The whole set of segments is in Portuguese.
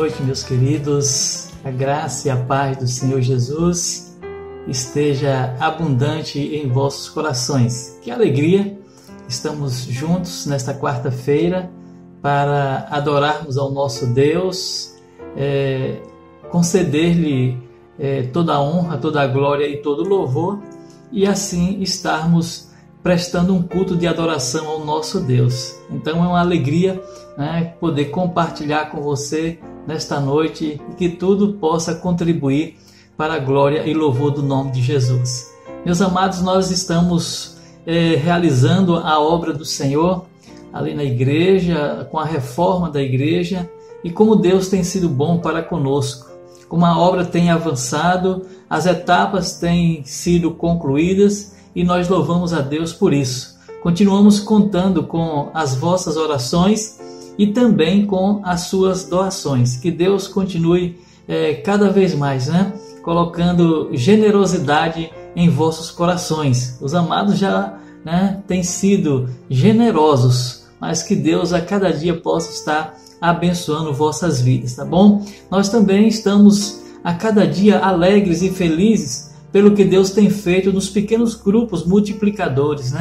noite, meus queridos. A graça e a paz do Senhor Jesus esteja abundante em vossos corações. Que alegria! Estamos juntos nesta quarta-feira para adorarmos ao nosso Deus, conceder-lhe toda a honra, toda a glória e todo o louvor, e assim estarmos prestando um culto de adoração ao nosso Deus. Então é uma alegria, poder compartilhar com você nesta noite e que tudo possa contribuir para a glória e louvor do nome de Jesus. Meus amados, nós estamos realizando a obra do Senhor ali na igreja, com a reforma da igreja, e como Deus tem sido bom para conosco, como a obra tem avançado, as etapas têm sido concluídas e nós louvamos a Deus por isso. Continuamos contando com as vossas orações e também com as suas doações. Que Deus continue cada vez mais, colocando generosidade em vossos corações. Os amados já têm sido generosos, mas que Deus a cada dia possa estar abençoando vossas vidas, tá bom? Nós também estamos a cada dia alegres e felizes pelo que Deus tem feito nos pequenos grupos multiplicadores,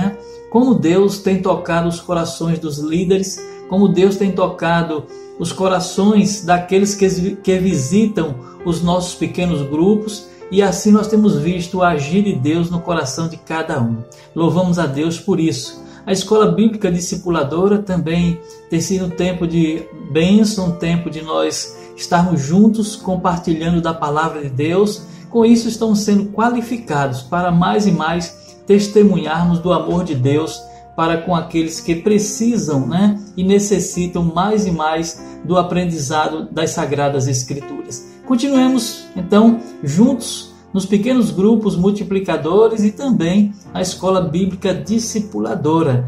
Como Deus tem tocado os corações dos líderes, como Deus tem tocado os corações daqueles que visitam os nossos pequenos grupos, e assim nós temos visto o agir de Deus no coração de cada um. Louvamos a Deus por isso. A Escola Bíblica Discipuladora também tem sido um tempo de bênção, um tempo de nós estarmos juntos compartilhando da Palavra de Deus. Com isso estamos sendo qualificados para mais e mais testemunharmos do amor de Deus para com aqueles que precisam, e necessitam mais e mais do aprendizado das Sagradas Escrituras. Continuemos então juntos nos pequenos grupos multiplicadores e também a Escola Bíblica Discipuladora.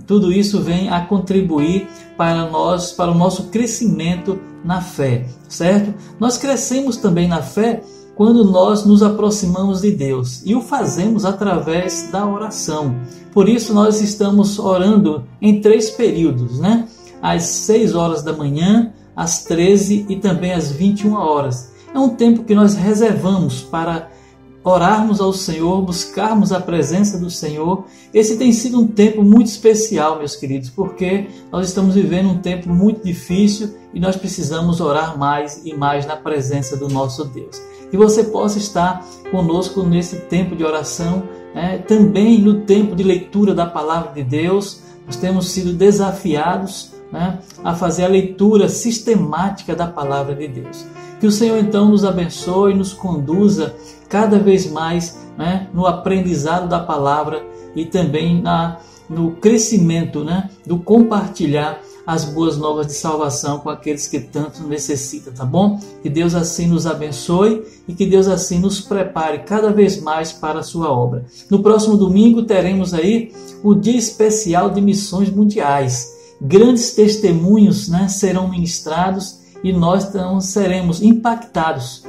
Tudo isso vem a contribuir para nós, para o nosso crescimento na fé, certo? Nós crescemos também na fé quando nós nos aproximamos de Deus, e o fazemos através da oração. Por isso nós estamos orando em 3 períodos, às 6 horas da manhã, às 13 e também às 21 horas. É um tempo que nós reservamos para orarmos ao Senhor, buscarmos a presença do Senhor. Esse tem sido um tempo muito especial, meus queridos, porque nós estamos vivendo um tempo muito difícil e nós precisamos orar mais e mais na presença do nosso Deus. Que você possa estar conosco nesse tempo de oração, também no tempo de leitura da Palavra de Deus. Nós temos sido desafiados a fazer a leitura sistemática da Palavra de Deus. Que o Senhor então nos abençoe e nos conduza cada vez mais no aprendizado da Palavra e também no crescimento, do compartilhar as boas novas de salvação com aqueles que tanto necessitam, tá bom? Que Deus assim nos abençoe e que Deus assim nos prepare cada vez mais para a sua obra. No próximo domingo teremos aí o Dia Especial de Missões Mundiais. Grandes testemunhos serão ministrados e nós então seremos impactados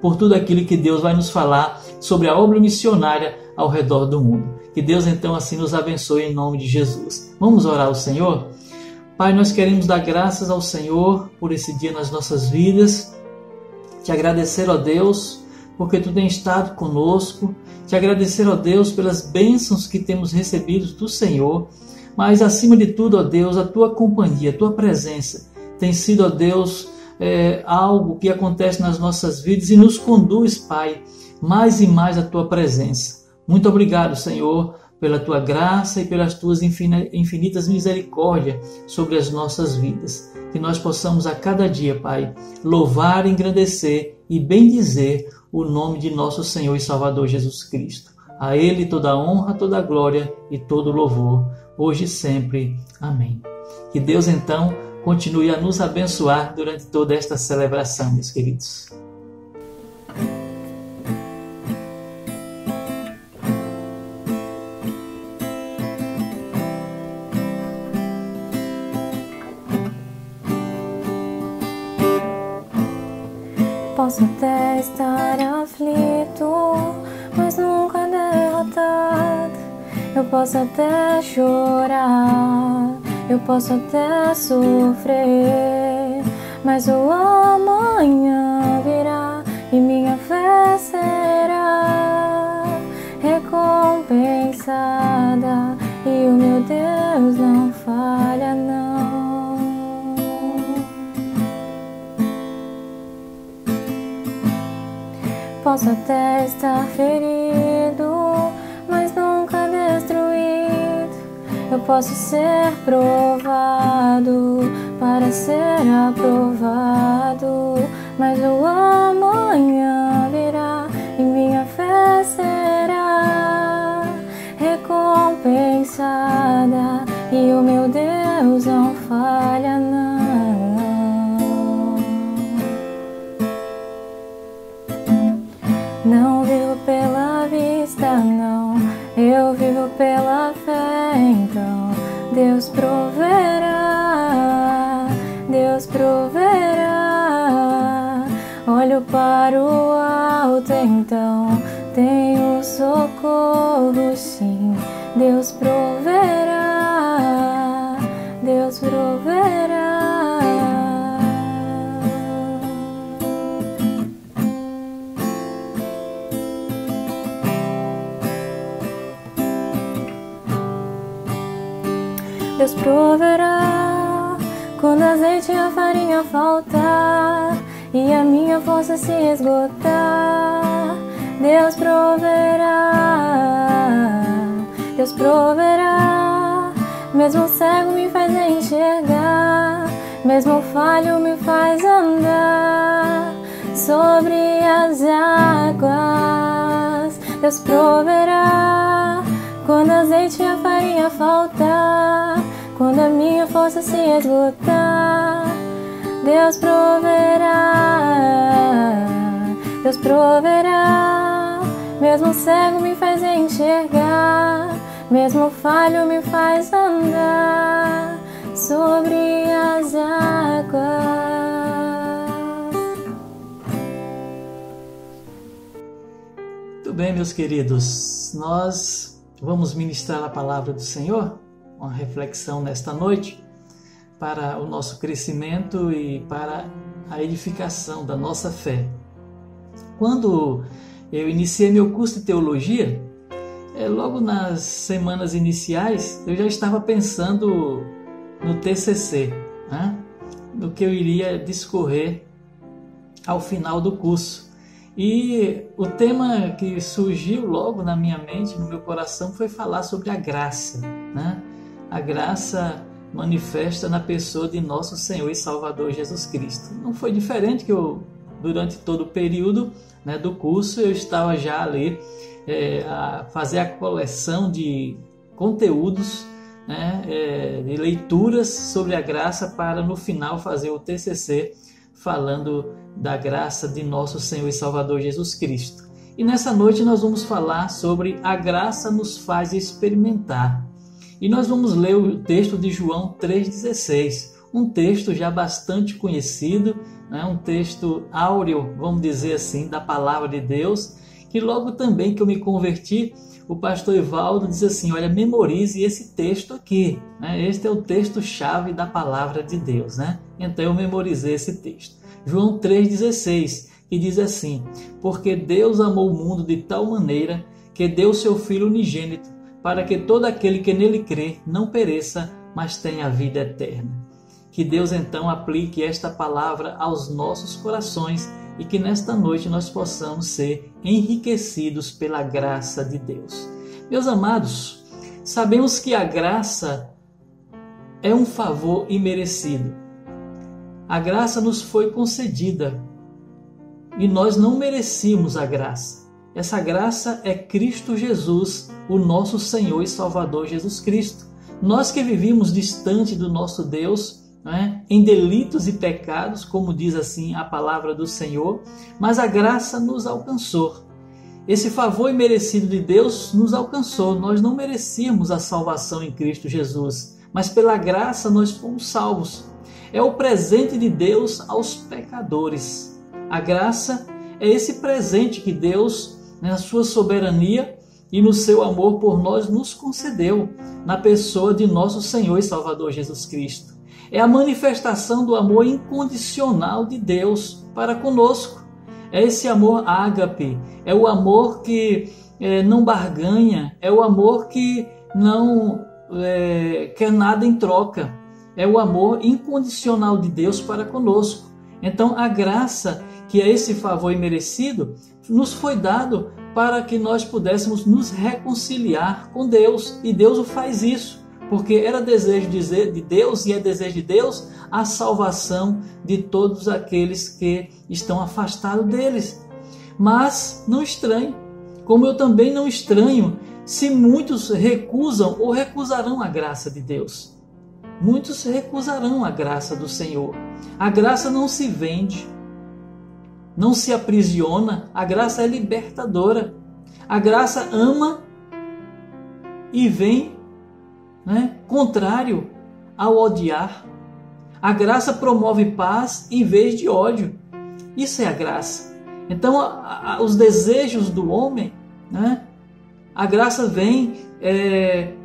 por tudo aquilo que Deus vai nos falar sobre a obra missionária ao redor do mundo. Que Deus então assim nos abençoe em nome de Jesus. Vamos orar ao Senhor? Pai, nós queremos dar graças ao Senhor por esse dia nas nossas vidas, te agradecer, ó Deus, porque Tu tens estado conosco, te agradecer, ó Deus, pelas bênçãos que temos recebido do Senhor, mas acima de tudo, ó Deus, a Tua companhia, a Tua presença tem sido, ó Deus, algo que acontece nas nossas vidas e nos conduz, Pai, mais e mais à Tua presença. Muito obrigado, Senhor, pela Tua graça e pelas Tuas infinitas misericórdias sobre as nossas vidas. Que nós possamos a cada dia, Pai, louvar, engrandecer e bendizer o nome de nosso Senhor e Salvador Jesus Cristo. A Ele toda a honra, toda a glória e todo o louvor, hoje e sempre. Amém. Que Deus, então, continue a nos abençoar durante toda esta celebração, meus queridos. Posso até estar aflito, mas nunca derrotado. Eu posso até chorar, eu posso até sofrer, mas o amanhã virá e minha fé será recompensada, e o meu Deus não falha não. Posso até estar ferido, mas nunca destruído. Eu posso ser provado para ser aprovado, mas o amanhã virá e minha fé será recompensada, e o meu Deus não falha não. Não vivo pela vista, não, eu vivo pela fé. Então Deus proverá, Deus proverá. Olho para o alto, então tenho socorro, sim. Deus proverá, Deus proverá. Deus proverá quando azeite e a farinha faltar e a minha força se esgotar. Deus proverá, Deus proverá. Mesmo cego me faz enxergar, mesmo falho me faz andar sobre as águas. Deus proverá quando azeite e a farinha faltar, quando a minha força se esgotar. Deus proverá, Deus proverá. Mesmo cego me faz enxergar, mesmo falho me faz andar sobre as águas. Muito bem, meus queridos, nós vamos ministrar a palavra do Senhor, uma reflexão nesta noite para o nosso crescimento e para a edificação da nossa fé. Quando eu iniciei meu curso de teologia, logo nas semanas iniciais, eu já estava pensando no TCC, né? No que eu iria discorrer ao final do curso. E o tema que surgiu logo na minha mente, no meu coração, foi falar sobre a graça, né? A graça manifesta na pessoa de nosso Senhor e Salvador Jesus Cristo. Não foi diferente que eu, durante todo o período, né, do curso, eu estava já ali a fazer a coleção de conteúdos, né, de leituras sobre a graça, para no final fazer o TCC falando da graça de nosso Senhor e Salvador Jesus Cristo. E nessa noite nós vamos falar sobre a graça nos faz experimentar. E nós vamos ler o texto de João 3,16, um texto já bastante conhecido, né? Um texto áureo, vamos dizer assim, da palavra de Deus, que logo também que eu me converti, o pastor Evaldo diz assim: olha, memorize esse texto aqui, né? Este é o texto-chave da palavra de Deus, né? Então eu memorizei esse texto. João 3,16, que diz assim: porque Deus amou o mundo de tal maneira que deu seu Filho unigênito, para que todo aquele que nele crê não pereça, mas tenha a vida eterna. Que Deus então aplique esta palavra aos nossos corações e que nesta noite nós possamos ser enriquecidos pela graça de Deus. Meus amados, sabemos que a graça é um favor imerecido. A graça nos foi concedida e nós não merecíamos a graça. Essa graça é Cristo Jesus, o nosso Senhor e Salvador Jesus Cristo. Nós que vivíamos distante do nosso Deus, né, em delitos e pecados, como diz assim a palavra do Senhor, mas a graça nos alcançou. Esse favor imerecido de Deus nos alcançou. Nós não merecíamos a salvação em Cristo Jesus, mas pela graça nós fomos salvos. É o presente de Deus aos pecadores. A graça é esse presente que Deus, na sua soberania e no seu amor por nós, nos concedeu na pessoa de nosso Senhor e Salvador Jesus Cristo. É a manifestação do amor incondicional de Deus para conosco. É esse amor ágape, é o amor que não barganha, é o amor que não quer nada em troca. É o amor incondicional de Deus para conosco. Então a graça, que é esse favor imerecido, nos foi dado para que nós pudéssemos nos reconciliar com Deus. E Deus o faz isso, porque era desejo de Deus e é desejo de Deus a salvação de todos aqueles que estão afastados deles. Mas não estranhe, como eu também não estranho, se muitos recusam ou recusarão a graça de Deus. Muitos recusarão a graça do Senhor. A graça não se vende, não se aprisiona, a graça é libertadora. A graça ama e vem contrário ao odiar. A graça promove paz em vez de ódio. Isso é a graça. Então, os desejos do homem, a graça vem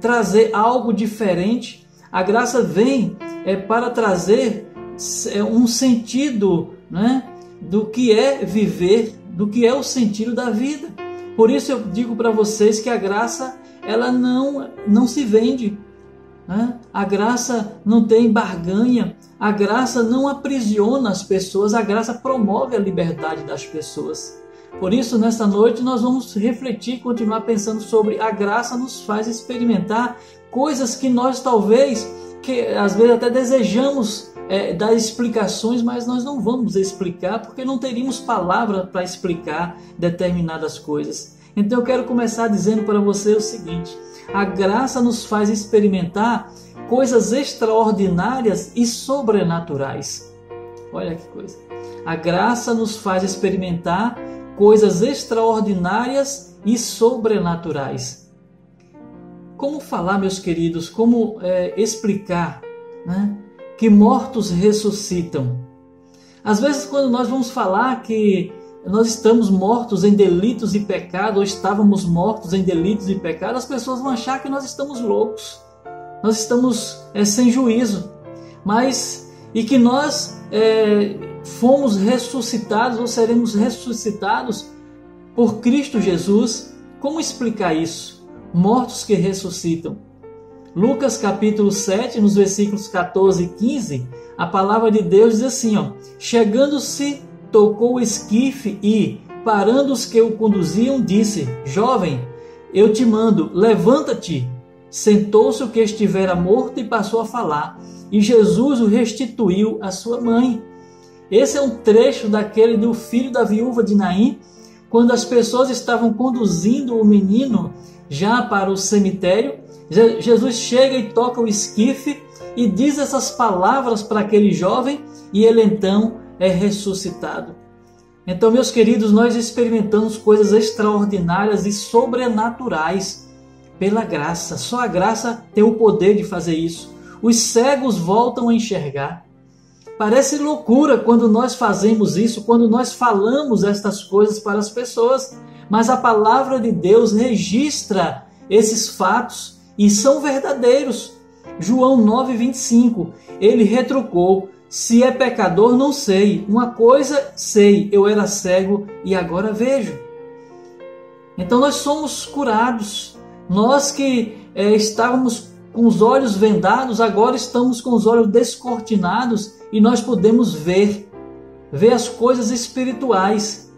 trazer algo diferente. A graça vem para trazer um sentido, do que é viver, do que é o sentido da vida. Por isso eu digo para vocês que a graça ela não se vende. A graça não tem barganha, a graça não aprisiona as pessoas, a graça promove a liberdade das pessoas. Por isso, nesta noite, nós vamos refletir, continuar pensando sobre a graça nos faz experimentar coisas que nós talvez, que às vezes até desejamos dar explicações, mas nós não vamos explicar, porque não teríamos palavra para explicar determinadas coisas. Então eu quero começar dizendo para você o seguinte: a graça nos faz experimentar coisas extraordinárias e sobrenaturais. Olha que coisa. A graça nos faz experimentar coisas extraordinárias e sobrenaturais. Como falar, meus queridos, como explicar, que mortos ressuscitam? Às vezes, quando nós vamos falar que nós estamos mortos em delitos e pecados, ou estávamos mortos em delitos e pecados, as pessoas vão achar que nós estamos loucos, nós estamos sem juízo, e que nós fomos ressuscitados ou seremos ressuscitados por Cristo Jesus. Como explicar isso? Mortos que ressuscitam. Lucas capítulo 7, nos versículos 14 e 15, a palavra de Deus diz assim: chegando-se, tocou o esquife e, parando os que o conduziam, disse: jovem, eu te mando, levanta-te. Sentou-se o que estivera morto e passou a falar, e Jesus o restituiu à sua mãe. Esse é um trecho daquele do filho da viúva de Naim, quando as pessoas estavam conduzindo o menino já para o cemitério. Jesus chega e toca o esquife e diz essas palavras para aquele jovem, e ele então é ressuscitado. Então, meus queridos, nós experimentamos coisas extraordinárias e sobrenaturais pela graça. Só a graça tem o poder de fazer isso. Os cegos voltam a enxergar. Parece loucura quando nós fazemos isso, quando nós falamos estas coisas para as pessoas, mas a palavra de Deus registra esses fatos e são verdadeiros. João 9,25, ele retrucou: se é pecador, não sei. Uma coisa sei, eu era cego e agora vejo. Então nós somos curados. Nós que estávamos com os olhos vendados, agora estamos com os olhos descortinados e nós podemos ver as coisas espirituais,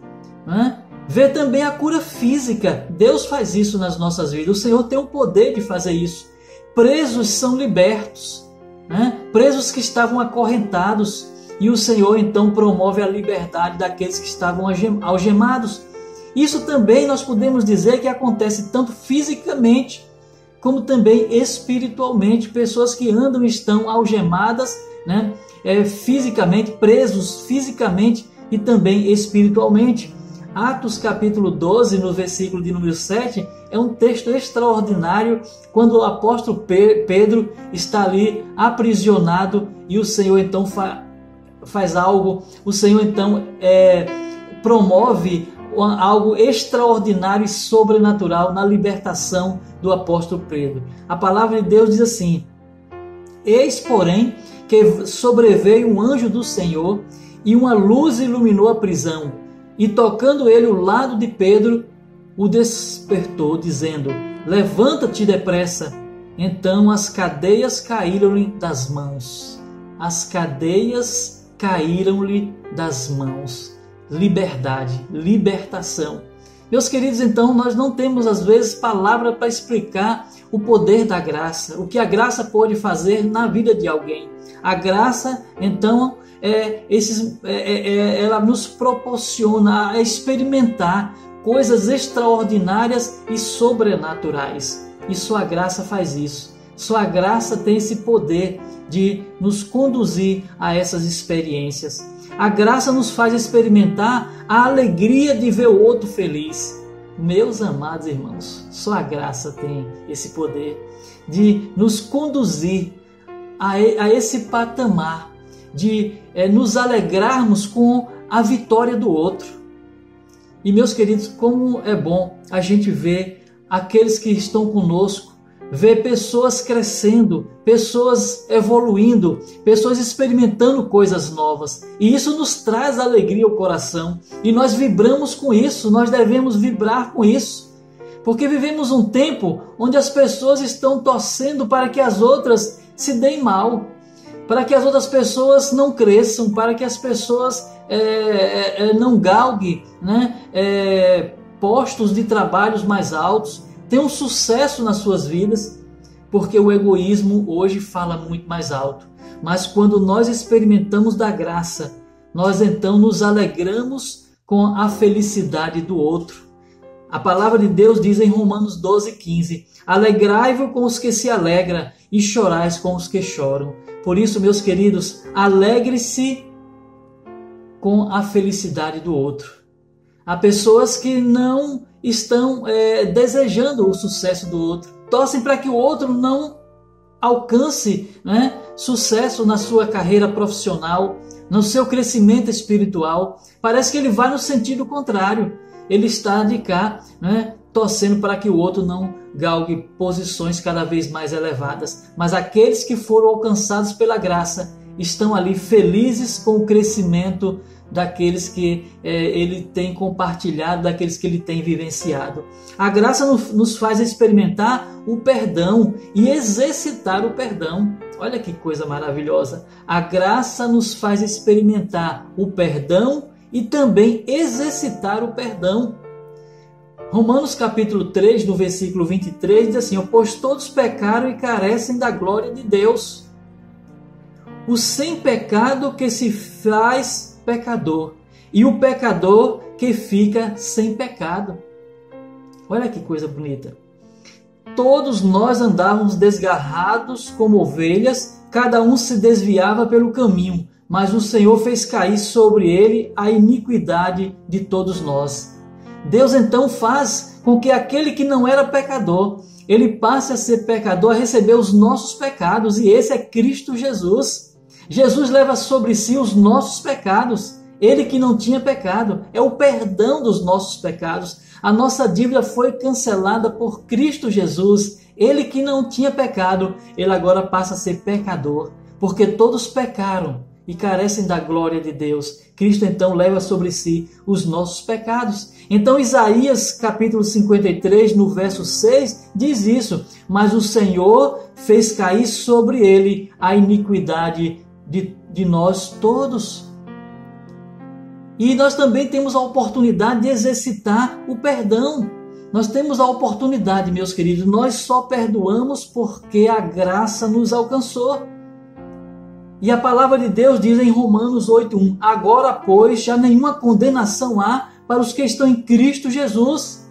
ver também a cura física. Deus faz isso nas nossas vidas. O Senhor tem o poder de fazer isso. Presos são libertos, presos que estavam acorrentados, e o Senhor então promove a liberdade daqueles que estavam algemados. Isso também nós podemos dizer que acontece tanto fisicamente como também espiritualmente. Pessoas que andam e estão algemadas, fisicamente, presos fisicamente e também espiritualmente. Atos capítulo 12, no versículo de número 7, é um texto extraordinário, quando o apóstolo Pedro está ali aprisionado e o Senhor então faz algo, o Senhor então promove algo extraordinário e sobrenatural na libertação do apóstolo Pedro. A palavra de Deus diz assim: Eis, porém, que sobreveio um anjo do Senhor, e uma luz iluminou a prisão, e tocando ele o lado de Pedro, o despertou, dizendo: levanta-te depressa. Então as cadeias caíram-lhe das mãos. As cadeias caíram-lhe das mãos. Liberdade, libertação. Meus queridos, então nós não temos às vezes palavra para explicar o poder da graça, o que a graça pode fazer na vida de alguém. A graça, então, ela nos proporciona a experimentar coisas extraordinárias e sobrenaturais. E só a graça faz isso. Só a graça tem esse poder de nos conduzir a essas experiências. A graça nos faz experimentar a alegria de ver o outro feliz. Meus amados irmãos, só a graça tem esse poder de nos conduzir a esse patamar, de nos alegrarmos com a vitória do outro. E meus queridos, como é bom a gente ver aqueles que estão conosco, ver pessoas crescendo, pessoas evoluindo, pessoas experimentando coisas novas. E isso nos traz alegria ao coração. E nós vibramos com isso, nós devemos vibrar com isso. Porque vivemos um tempo onde as pessoas estão torcendo para que as outras se deem mal, para que as outras pessoas não cresçam, para que as pessoas não galguem, né? Postos de trabalhos mais altos, tenham sucesso nas suas vidas, porque o egoísmo hoje fala muito mais alto. Mas quando nós experimentamos da graça, nós então nos alegramos com a felicidade do outro. A palavra de Deus diz em Romanos 12:15: alegrai-vos com os que se alegram e chorais com os que choram. Por isso, meus queridos, alegre-se com a felicidade do outro. Há pessoas que não estão desejando o sucesso do outro, torcem para que o outro não alcance, né, sucesso na sua carreira profissional, no seu crescimento espiritual. Parece que ele vai no sentido contrário. Ele está de cá, né, torcendo para que o outro não galgue posições cada vez mais elevadas. Mas aqueles que foram alcançados pela graça estão ali felizes com o crescimento daqueles que ele tem compartilhado, daqueles que ele tem vivenciado. A graça nos faz experimentar o perdão e exercitar o perdão. Olha que coisa maravilhosa! A graça nos faz experimentar o perdão e também exercitar o perdão. Romanos capítulo 3, no versículo 23, diz assim: pois todos pecaram e carecem da glória de Deus. O sem pecado que se faz pecador, e o pecador que fica sem pecado. Olha que coisa bonita. Todos nós andávamos desgarrados como ovelhas, cada um se desviava pelo caminho, mas o Senhor fez cair sobre ele a iniquidade de todos nós. Deus então faz com que aquele que não era pecador, ele passe a ser pecador, a receber os nossos pecados, e esse é Cristo Jesus. Jesus leva sobre si os nossos pecados. Ele que não tinha pecado, é o perdão dos nossos pecados. A nossa dívida foi cancelada por Cristo Jesus. Ele que não tinha pecado, ele agora passa a ser pecador, porque todos pecaram e carecem da glória de Deus. Cristo então leva sobre si os nossos pecados. Então Isaías capítulo 53, no verso 6, diz isso: mas o Senhor fez cair sobre ele a iniquidade de nós todos. E nós também temos a oportunidade de exercitar o perdão. Nós temos a oportunidade, meus queridos, nós só perdoamos porque a graça nos alcançou. E a palavra de Deus diz em Romanos 8:1: agora, pois, já nenhuma condenação há para os que estão em Cristo Jesus.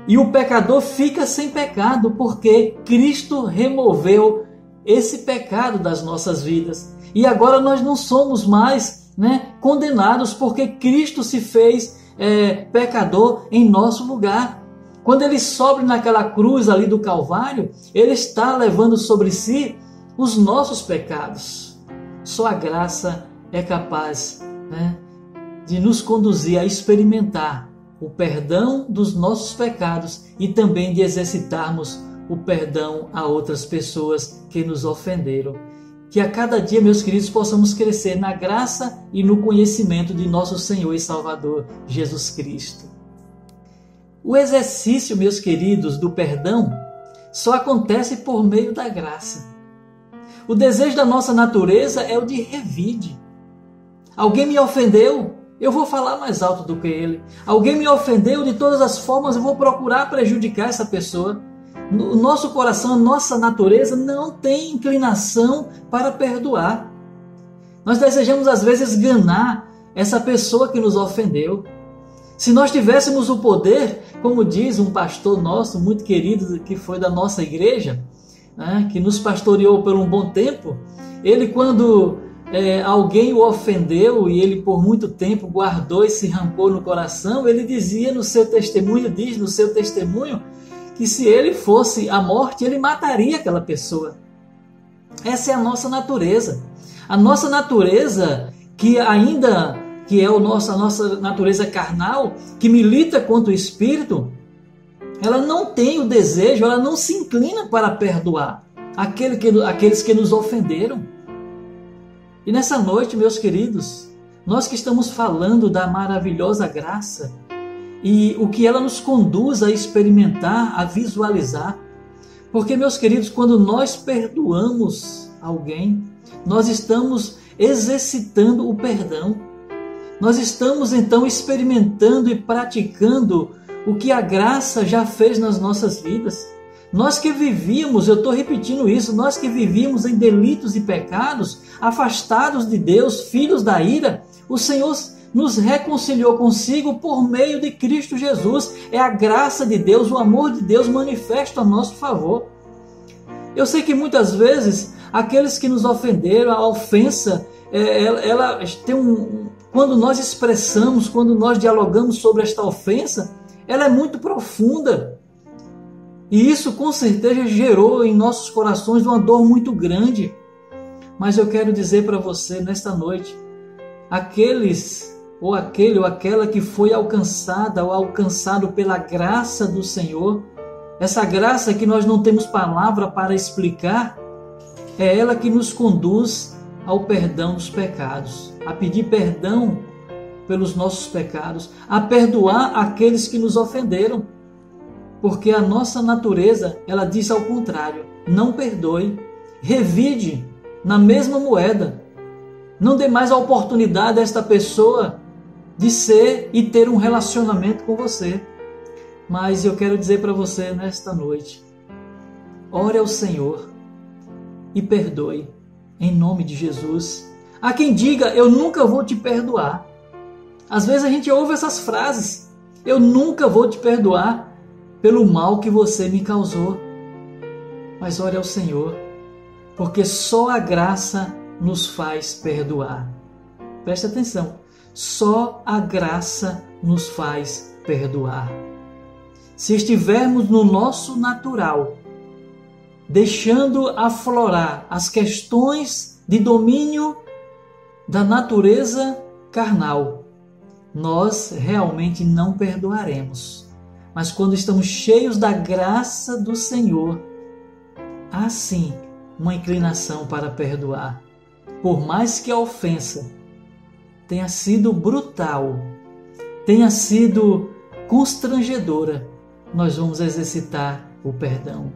E o pecador fica sem pecado, porque Cristo removeu esse pecado das nossas vidas. E agora nós não somos mais, condenados, porque Cristo se fez pecador em nosso lugar. Quando ele sobe naquela cruz ali do Calvário, ele está levando sobre si os nossos pecados. Só a graça é capaz, de nos conduzir a experimentar o perdão dos nossos pecados e também de exercitarmos o perdão a outras pessoas que nos ofenderam. que a cada dia, meus queridos, possamos crescer na graça e no conhecimento de nosso Senhor e Salvador, Jesus Cristo. O exercício, meus queridos, do perdão só acontece por meio da graça. O desejo da nossa natureza é o de revide. Alguém me ofendeu, eu vou falar mais alto do que ele. Alguém me ofendeu, de todas as formas eu vou procurar prejudicar essa pessoa. O nosso coração, a nossa natureza não tem inclinação para perdoar. Nós desejamos às vezes esganar essa pessoa que nos ofendeu. Se nós tivéssemos o poder, como diz um pastor nosso, muito querido, que foi da nossa igreja, né, que nos pastoreou por um bom tempo, ele quando alguém o ofendeu e ele por muito tempo guardou esse rancor no coração, ele dizia no seu testemunho, que se ele fosse à morte, ele mataria aquela pessoa. Essa é a nossa natureza. A nossa natureza, que é a nossa natureza carnal, que milita contra o Espírito, ela não tem o desejo, ela não se inclina para perdoar aqueles que nos ofenderam. E nessa noite, meus queridos, nós que estamos falando da maravilhosa graça, e o que ela nos conduz a experimentar, a visualizar. Porque, meus queridos, quando nós perdoamos alguém, nós estamos exercitando o perdão. Nós estamos, então, experimentando e praticando o que a graça já fez nas nossas vidas. Nós que vivíamos, eu estou repetindo isso, nós que vivíamos em delitos e pecados, afastados de Deus, filhos da ira, o Senhor nos reconciliou consigo por meio de Cristo Jesus. É a graça de Deus, o amor de Deus manifesto a nosso favor. Eu sei que muitas vezes aqueles que nos ofenderam, a ofensa, ela tem quando nós expressamos, quando nós dialogamos sobre esta ofensa, ela é muito profunda. E isso com certeza gerou em nossos corações uma dor muito grande. Mas eu quero dizer para você nesta noite, aquele ou aquela que foi alcançada ou alcançado pela graça do Senhor, essa graça que nós não temos palavra para explicar, é ela que nos conduz ao perdão dos pecados, a pedir perdão pelos nossos pecados, a perdoar aqueles que nos ofenderam, porque a nossa natureza, ela diz ao contrário: não perdoe, revide na mesma moeda, não dê mais a oportunidade a esta pessoa de ser e ter um relacionamento com você. Mas eu quero dizer para você nesta noite, ore ao Senhor e perdoe, em nome de Jesus. Há quem diga: eu nunca vou te perdoar. Às vezes a gente ouve essas frases: eu nunca vou te perdoar pelo mal que você me causou. Mas ore ao Senhor, porque só a graça nos faz perdoar. Preste atenção. Só a graça nos faz perdoar. Se estivermos no nosso natural, deixando aflorar as questões de domínio da natureza carnal, nós realmente não perdoaremos. Mas quando estamos cheios da graça do Senhor, há sim uma inclinação para perdoar. Por mais que a ofensa tenha sido brutal, tenha sido constrangedora, nós vamos exercitar o perdão.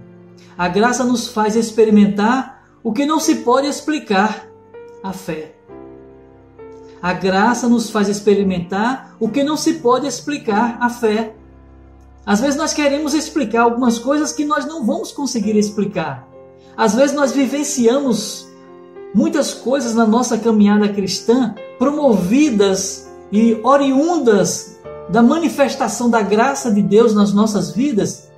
A graça nos faz experimentar o que não se pode explicar, a fé. A graça nos faz experimentar o que não se pode explicar, a fé. Às vezes nós queremos explicar algumas coisas que nós não vamos conseguir explicar. Às vezes nós vivenciamos muitas coisas na nossa caminhada cristã, promovidas e oriundas da manifestação da graça de Deus nas nossas vidas,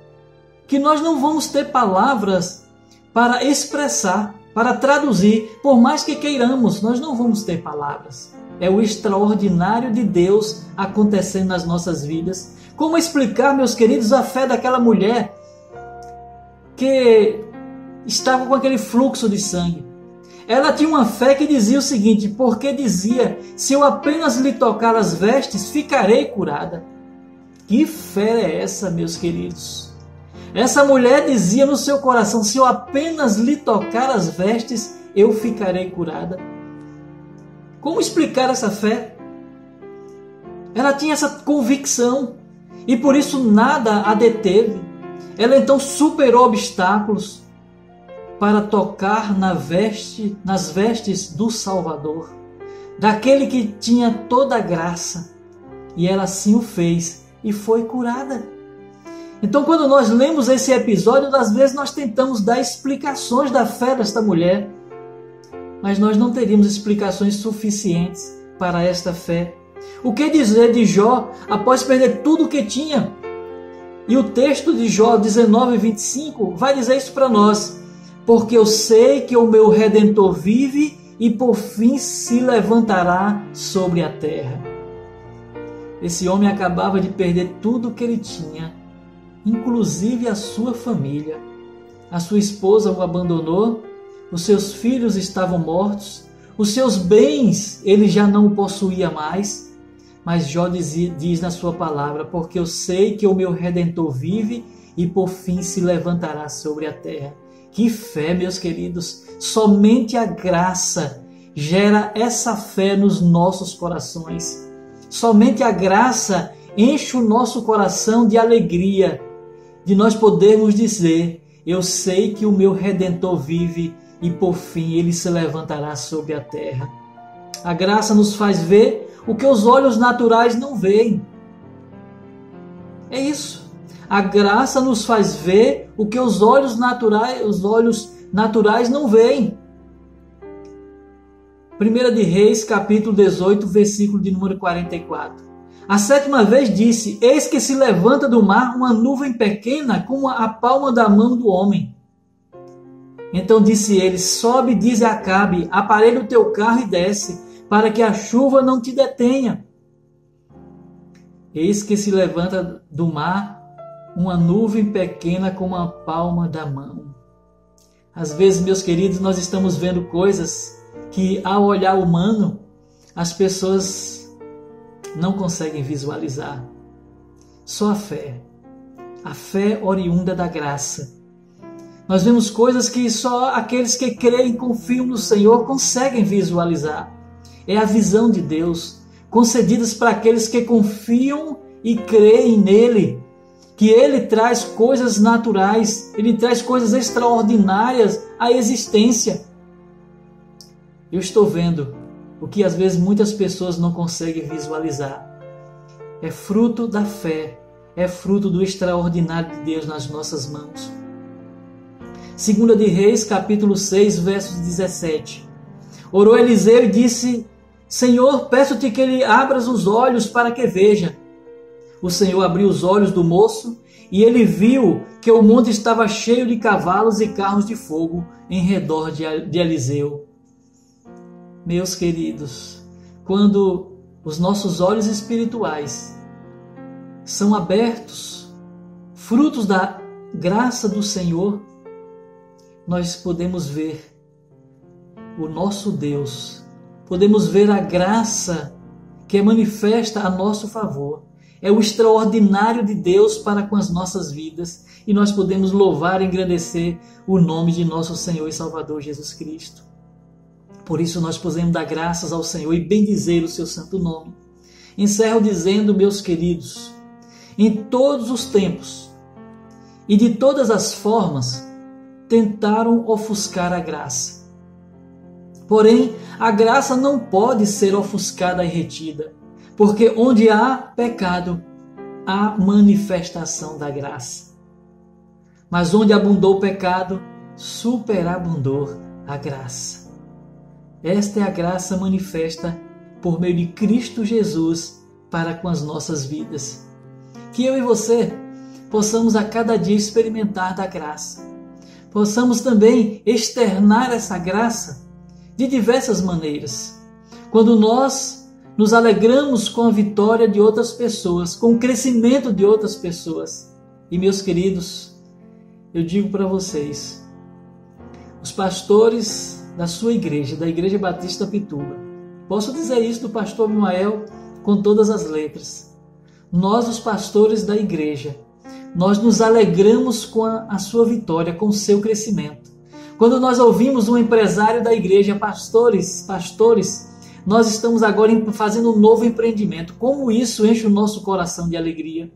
que nós não vamos ter palavras para expressar, para traduzir. Por mais que queiramos, nós não vamos ter palavras. É o extraordinário de Deus acontecendo nas nossas vidas. Como explicar, meus queridos, a fé daquela mulher que estava com aquele fluxo de sangue? Ela tinha uma fé que dizia o seguinte, porque dizia: se eu apenas lhe tocar as vestes, ficarei curada. Que fé é essa, meus queridos? Essa mulher dizia no seu coração: se eu apenas lhe tocar as vestes, eu ficarei curada. Como explicar essa fé? Ela tinha essa convicção e por isso nada a deteve. Ela então superou obstáculos para tocar nas vestes do Salvador, daquele que tinha toda a graça. E ela assim o fez e foi curada. Então, quando nós lemos esse episódio, às vezes nós tentamos dar explicações da fé desta mulher, mas nós não teríamos explicações suficientes para esta fé. O que dizer de Jó após perder tudo o que tinha? E o texto de Jó 19:25 vai dizer isso para nós. Porque eu sei que o meu Redentor vive e por fim se levantará sobre a terra. Esse homem acabava de perder tudo o que ele tinha, inclusive a sua família. A sua esposa o abandonou, os seus filhos estavam mortos, os seus bens ele já não o possuía mais. Mas Jó diz na sua palavra, porque eu sei que o meu Redentor vive e por fim se levantará sobre a terra. Que fé, meus queridos! Somente a graça gera essa fé nos nossos corações. Somente a graça enche o nosso coração de alegria, de nós podermos dizer, eu sei que o meu Redentor vive e por fim ele se levantará sobre a terra. A graça nos faz ver o que os olhos naturais não veem. É isso. A graça nos faz ver o que os olhos naturais não veem. 1 de Reis, capítulo 18, versículo de número 44. A sétima vez disse, eis que se levanta do mar uma nuvem pequena como a palma da mão do homem. Então disse ele, sobe, diz a Acabe, aparelha o teu carro e desce, para que a chuva não te detenha. Eis que se levanta do mar uma nuvem pequena como a palma da mão. Às vezes, meus queridos, nós estamos vendo coisas que, ao olhar humano, as pessoas não conseguem visualizar. Só a fé oriunda da graça. Nós vemos coisas que só aqueles que creem e confiam no Senhor conseguem visualizar. É a visão de Deus, concedidas para aqueles que confiam e creem nele, que ele traz coisas naturais, ele traz coisas extraordinárias à existência. Eu estou vendo o que às vezes muitas pessoas não conseguem visualizar. É fruto da fé, é fruto do extraordinário de Deus nas nossas mãos. 2 de Reis, capítulo 6, versos 17. Orou Eliseu e disse, Senhor, peço-te que lhe abras os olhos para que veja. O Senhor abriu os olhos do moço e ele viu que o monte estava cheio de cavalos e carros de fogo em redor de Eliseu. Meus queridos, quando os nossos olhos espirituais são abertos, frutos da graça do Senhor, nós podemos ver o nosso Deus, podemos ver a graça que é manifesta a nosso favor. É o extraordinário de Deus para com as nossas vidas e nós podemos louvar e engrandecer o nome de nosso Senhor e Salvador Jesus Cristo. Por isso nós podemos dar graças ao Senhor e bendizer o seu santo nome. Encerro dizendo, meus queridos, em todos os tempos e de todas as formas tentaram ofuscar a graça. Porém, a graça não pode ser ofuscada e retida, porque onde há pecado, há manifestação da graça. Mas onde abundou o pecado, superabundou a graça. Esta é a graça manifesta por meio de Cristo Jesus para com as nossas vidas. Que eu e você possamos a cada dia experimentar da graça. Possamos também externar essa graça de diversas maneiras. Quando nós nos alegramos com a vitória de outras pessoas, com o crescimento de outras pessoas. E meus queridos, eu digo para vocês, os pastores da sua igreja, da Igreja Batista Pituba, posso dizer isso do pastor Mimael com todas as letras. Nós, os pastores da igreja, nós nos alegramos com a sua vitória, com o seu crescimento. Quando nós ouvimos um empresário da igreja, pastores, nós estamos agora fazendo um novo empreendimento. Como isso enche o nosso coração de alegria?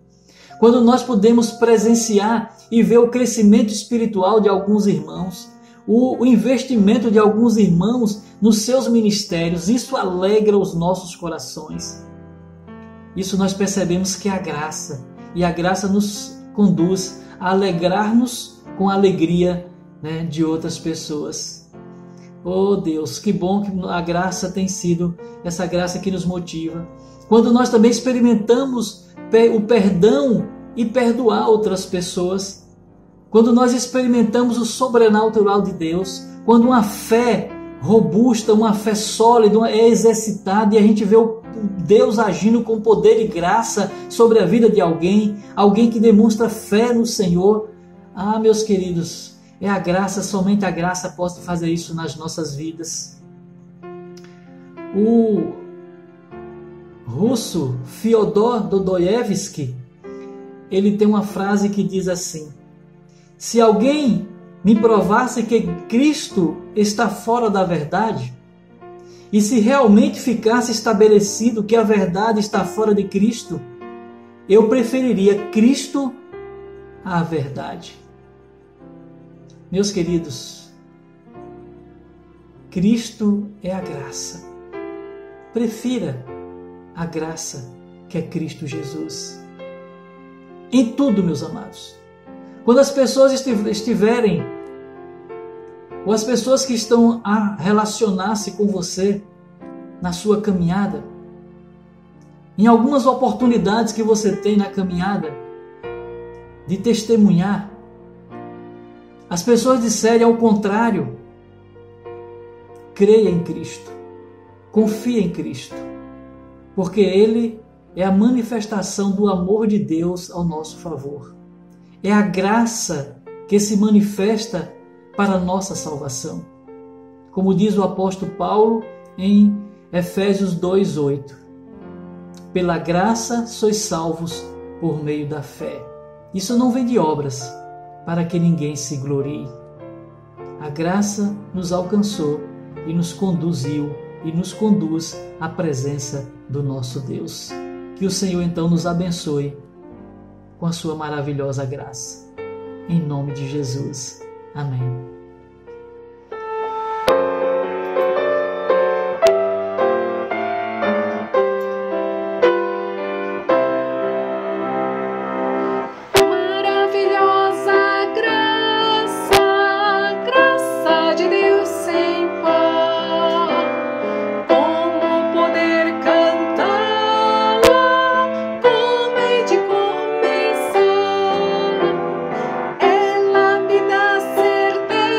Quando nós podemos presenciar e ver o crescimento espiritual de alguns irmãos, o investimento de alguns irmãos nos seus ministérios, isso alegra os nossos corações. Isso nós percebemos que é a graça, e a graça nos conduz a alegrar-nos com a alegria, né, de outras pessoas. Oh Deus, que bom que a graça tem sido essa graça que nos motiva. Quando nós também experimentamos o perdão e perdoar outras pessoas, quando nós experimentamos o sobrenatural de Deus, quando uma fé robusta, uma fé sólida é exercitada e a gente vê o Deus agindo com poder e graça sobre a vida de alguém que demonstra fé no Senhor. Ah, meus queridos, é a graça, somente a graça pode fazer isso nas nossas vidas. O russo Fyodor Dostoiévski, ele tem uma frase que diz assim: se alguém me provasse que Cristo está fora da verdade, e se realmente ficasse estabelecido que a verdade está fora de Cristo, eu preferiria Cristo à verdade. Meus queridos, Cristo é a graça. Prefira a graça que é Cristo Jesus. Em tudo, meus amados. Quando as pessoas estiverem, ou as pessoas que estão a relacionar-se com você na sua caminhada, em algumas oportunidades que você tem na caminhada de testemunhar, as pessoas disserem ao contrário, creia em Cristo, confia em Cristo, porque Ele é a manifestação do amor de Deus ao nosso favor. É a graça que se manifesta para a nossa salvação. Como diz o apóstolo Paulo em Efésios 2:8. Pela graça sois salvos por meio da fé. Isso não vem de obras, para que ninguém se glorie. A graça nos alcançou e nos conduziu e nos conduz à presença do nosso Deus. Que o Senhor então nos abençoe com a sua maravilhosa graça. Em nome de Jesus. Amém. Ela me dá certeza.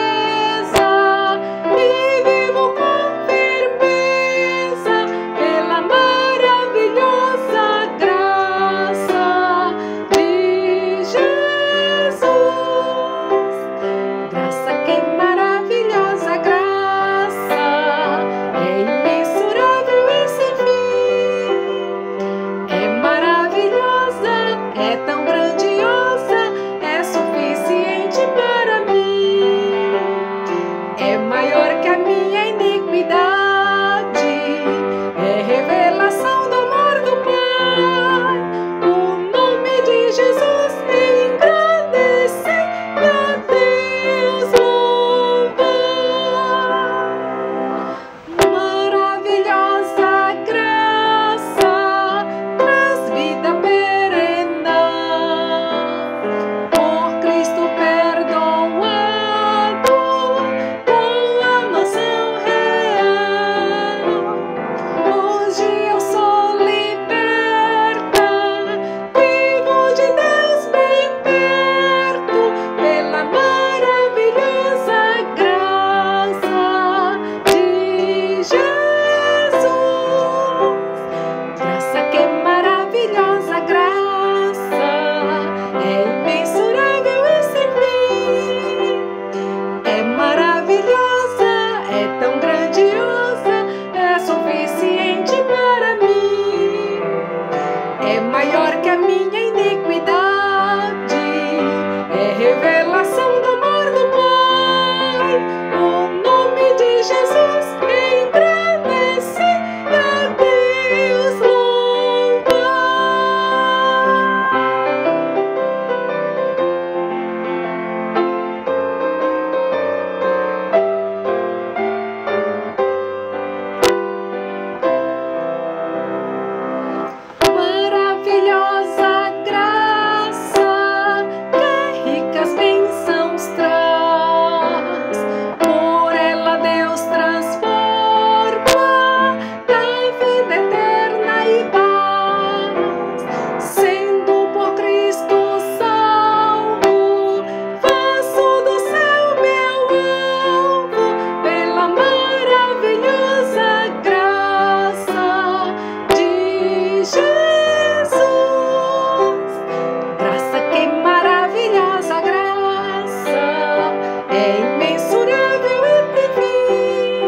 imensurável e sem fim.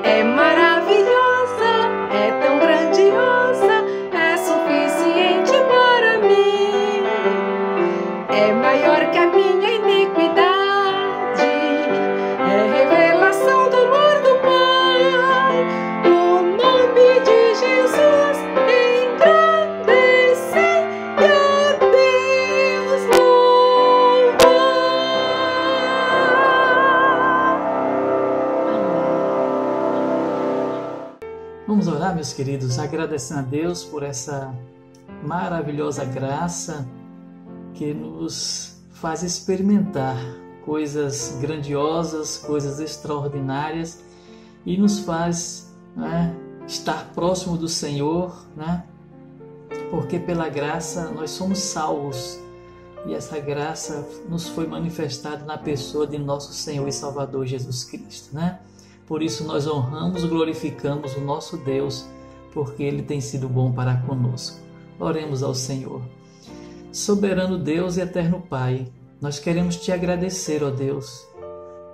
É maravilhosa, é tão grandiosa, é suficiente para mim. É maior que a minha iniquidade, é revelação do amor do Pai. O nome de Jesus engrandece e a Deus louvar. Vamos orar, meus queridos, agradecendo a Deus por essa maravilhosa graça que nos faz experimentar coisas grandiosas, coisas extraordinárias e nos faz, né, estar próximo do Senhor, né? Porque pela graça nós somos salvos e essa graça nos foi manifestada na pessoa de nosso Senhor e Salvador Jesus Cristo, né? Por isso nós honramos, glorificamos o nosso Deus, porque Ele tem sido bom para conosco. Oremos ao Senhor. Soberano Deus e eterno Pai, nós queremos Te agradecer, ó Deus,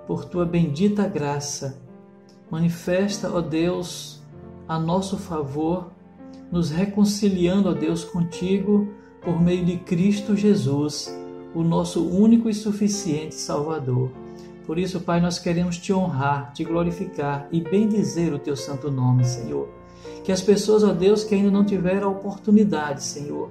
por Tua bendita graça. Manifesta, ó Deus, a nosso favor, nos reconciliando, ó Deus, contigo por meio de Cristo Jesus, o nosso único e suficiente Salvador. Por isso, Pai, nós queremos Te honrar, Te glorificar e bendizer o Teu santo nome, Senhor. Que as pessoas, ó Deus, que ainda não tiveram a oportunidade, Senhor,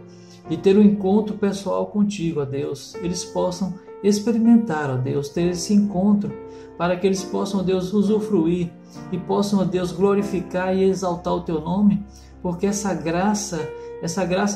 de ter um encontro pessoal contigo, ó Deus, eles possam experimentar, ó Deus, ter esse encontro, para que eles possam, ó Deus, usufruir e possam, ó Deus, glorificar e exaltar o Teu nome, porque essa graça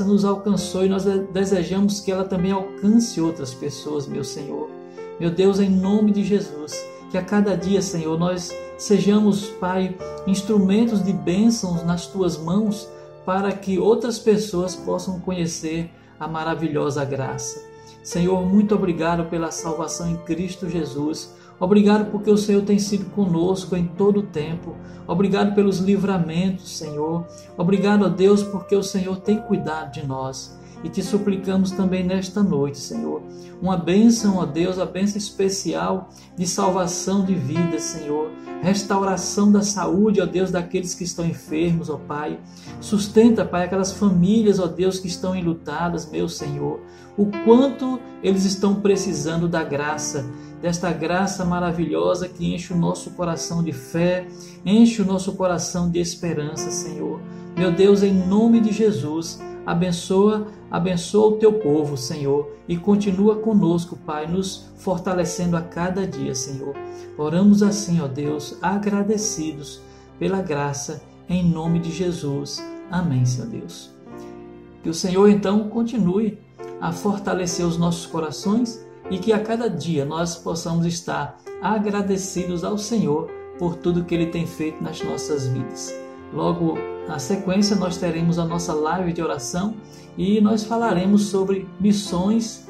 nos alcançou e nós desejamos que ela também alcance outras pessoas, meu Senhor. Meu Deus, em nome de Jesus, que a cada dia, Senhor, nós sejamos, Pai, instrumentos de bênçãos nas Tuas mãos, para que outras pessoas possam conhecer a maravilhosa graça. Senhor, muito obrigado pela salvação em Cristo Jesus. Obrigado porque o Senhor tem sido conosco em todo o tempo. Obrigado pelos livramentos, Senhor. Obrigado, ó Deus, porque o Senhor tem cuidado de nós. E Te suplicamos também nesta noite, Senhor, uma bênção, ó Deus, a bênção especial de salvação de vida, Senhor. Restauração da saúde, ó Deus, daqueles que estão enfermos, ó Pai. Sustenta, Pai, aquelas famílias, ó Deus, que estão enlutadas, meu Senhor. O quanto eles estão precisando da graça, desta graça maravilhosa que enche o nosso coração de fé, enche o nosso coração de esperança, Senhor. Meu Deus, em nome de Jesus, abençoa o Teu povo, Senhor, e continua conosco, Pai, nos fortalecendo a cada dia, Senhor. Oramos assim, ó Deus, agradecidos pela graça, em nome de Jesus. Amém, Senhor Deus. Que o Senhor, então, continue a fortalecer os nossos corações e que a cada dia nós possamos estar agradecidos ao Senhor por tudo que Ele tem feito nas nossas vidas. Logo, na sequência, nós teremos a nossa live de oração e nós falaremos sobre missões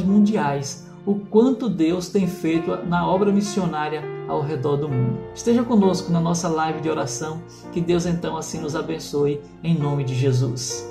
mundiais, o quanto Deus tem feito na obra missionária ao redor do mundo. Esteja conosco na nossa live de oração, que Deus então assim nos abençoe, em nome de Jesus.